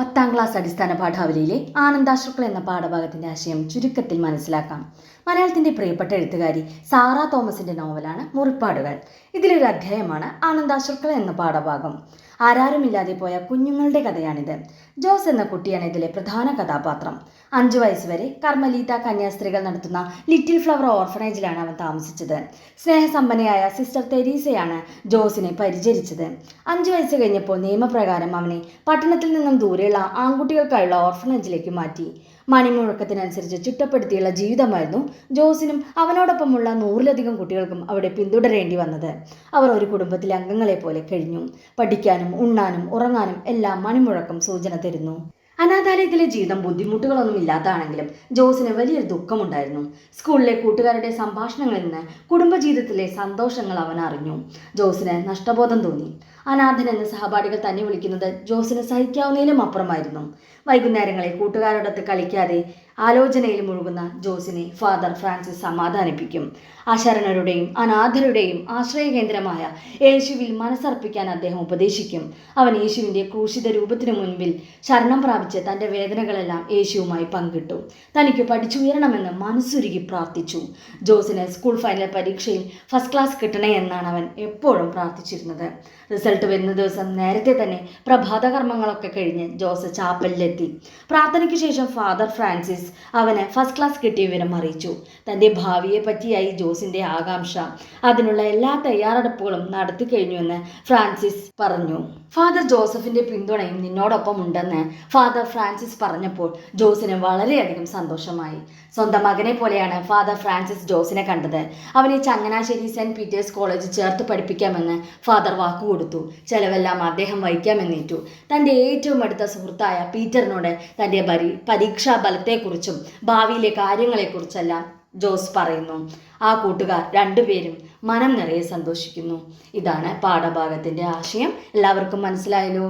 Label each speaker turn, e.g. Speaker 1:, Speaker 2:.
Speaker 1: 10ാം class അടിസ്ഥാന പാഠാവലിയിലെ ആനന്ദാശ്രുക്കൾ എന്ന പാഠഭാഗത്തിന്റെ ആശയം ചുരുക്കത്തിൽ മനസ്സിലാക്കാം. മലയാളത്തിന്റെ പ്രിയപ്പെട്ട എഴുത്തുകാരി സാറ തോമസിന്റെ നോവലാണ് മുറിപ്പാടുകൾ. ഇതിലൊരു അധ്യായമാണ് ആനന്ദാശ്രുക്കൾ എന്ന പാഠഭാഗം. ആരാരുമില്ലാതെ പോയ കുഞ്ഞുങ്ങളുടെ കഥയാണിത്. ജോസ് എന്ന കുട്ടിയാണ് ഇതിലെ പ്രധാന കഥാപാത്രം. 5 വയസ്സുവരെ കർമ്മലീത്ത കന്യാസ്ത്രീകൾ നടത്തുന്ന ലിറ്റിൽ ഫ്ലവർ ഓർഫനേജിലാണ് അവൻ താമസിച്ചത്. സ്നേഹസമ്പന്നയായ സിസ്റ്റർ തെരീസയാണ് ജോസിനെ പരിചരിച്ചത്. 5 വയസ്സ് കഴിഞ്ഞപ്പോൾ നിയമപ്രകാരം അവനെ പട്ടണത്തിൽ നിന്നും ദൂരെയുള്ള ആൺകുട്ടികൾക്കായുള്ള ഓർഫനേജിലേക്ക് മാറ്റി. മണിമുഴക്കത്തിനനുസരിച്ച് ചിട്ടപ്പെടുത്തിയുള്ള ജീവിതമായിരുന്നു ജോസിനും അവനോടൊപ്പമുള്ള 100-ലധികം കുട്ടികൾക്കും അവിടെ പിന്തുടരേണ്ടി വന്നത്. അവർ ഒരു കുടുംബത്തിലെ അംഗങ്ങളെ പോലെ കഴിഞ്ഞു. പഠിക്കാനും ഉണ്ണാനും ഉറങ്ങാനും എല്ലാം മണിമുഴക്കം സൂചന തരുന്നു. അനാഥാലയത്തിലെ ജീവിതം ബുദ്ധിമുട്ടുകളൊന്നും ഇല്ലാത്തതാണെങ്കിലും ജോസിന് വലിയൊരു ദുഃഖമുണ്ടായിരുന്നു. സ്കൂളിലെ കൂട്ടുകാരുടെ സംഭാഷണങ്ങളിൽ നിന്ന് കുടുംബജീവിതത്തിലെ സന്തോഷങ്ങൾ അവൻ അറിഞ്ഞു. ജോസിന് നഷ്ടബോധം തോന്നി. അനാഥൻ എന്ന് സഹപാഠികൾ തന്നെ വിളിക്കുന്നത് ജോസിന് സഹിക്കാവുന്നതിലും അപ്പുറമായിരുന്നു. വൈകുന്നേരങ്ങളിൽ കൂട്ടുകാരോടൊത്ത് കളിക്കാതെ ആലോചനയിൽ മുഴുകുന്ന ജോസിനെ ഫാദർ ഫ്രാൻസിസ് സമാധാനിപ്പിക്കും. അശരണരുടെയും അനാഥരുടെയും ആശ്രയകേന്ദ്രമായ യേശുവിൽ മനസ്സർപ്പിക്കാൻ അദ്ദേഹം ഉപദേശിക്കും. അവൻ യേശുവിൻ്റെ ക്രൂശിത രൂപത്തിനു മുൻപിൽ ശരണം പ്രാപിച്ച് തൻ്റെ വേദനകളെല്ലാം യേശുവുമായി പങ്കിട്ടു. തനിക്ക് പഠിച്ചുയരണമെന്ന് മനസ്സുരുകി പ്രാർത്ഥിച്ചു. ജോസിന് സ്കൂൾ ഫൈനൽ പരീക്ഷയിൽ ഫസ്റ്റ് ക്ലാസ് കിട്ടണേ എന്നാണ് അവൻ എപ്പോഴും പ്രാർത്ഥിച്ചിരുന്നത്. റിസൾട്ട് വരുന്ന ദിവസം നേരത്തെ തന്നെ പ്രഭാത കർമ്മങ്ങളൊക്കെ കഴിഞ്ഞ് ജോസ് ചാപ്പലിലെത്തി. പ്രാർത്ഥനയ്ക്ക് ശേഷം ഫാദർ ഫ്രാൻസിസ് അവന് ഫസ്റ്റ് ക്ലാസ് കിട്ടിയ വിവരം അറിയിച്ചു. തൻ്റെ ഭാവിയെ പറ്റിയായി ജോസിൻ്റെ ആകാംക്ഷ. അതിനുള്ള എല്ലാ തയ്യാറെടുപ്പുകളും നടത്തി കഴിഞ്ഞുവെന്ന് ഫ്രാൻസിസ് പറഞ്ഞു. ഫാദർ ജോസഫിൻ്റെ പിന്തുണയും നിന്നോടൊപ്പം ഉണ്ടെന്ന് ഫാദർ ഫ്രാൻസിസ് പറഞ്ഞപ്പോൾ ജോസിന് വളരെയധികം സന്തോഷമായി. സ്വന്തം മകനെ പോലെയാണ് ഫാദർ ഫ്രാൻസിസ് ജോസിനെ കണ്ടത്. അവനെ ചങ്ങനാശ്ശേരി സെൻറ്റ് പീറ്റേഴ്സ് കോളേജിൽ ചേർത്ത് പഠിപ്പിക്കാമെന്ന് ഫാദർ വാക്കുകൊടുത്തു. ചെലവെല്ലാം അദ്ദേഹം വഹിക്കാമെന്നേറ്റു. തൻ്റെ ഏറ്റവും അടുത്ത സുഹൃത്തായ പീറ്ററിനോട് തൻ്റെ പരീക്ഷാ ബലത്തെക്കുറിച്ചും ഭാവിയിലെ കാര്യങ്ങളെക്കുറിച്ചെല്ലാം ജോസ് പറയുന്നു. ആ കൂട്ടുകാർ രണ്ടുപേരും മനം നിറയെ സന്തോഷിക്കുന്നു. ഇതാണ് പാഠഭാഗത്തിൻ്റെ ആശയം. എല്ലാവർക്കും മനസ്സിലായല്ലോ?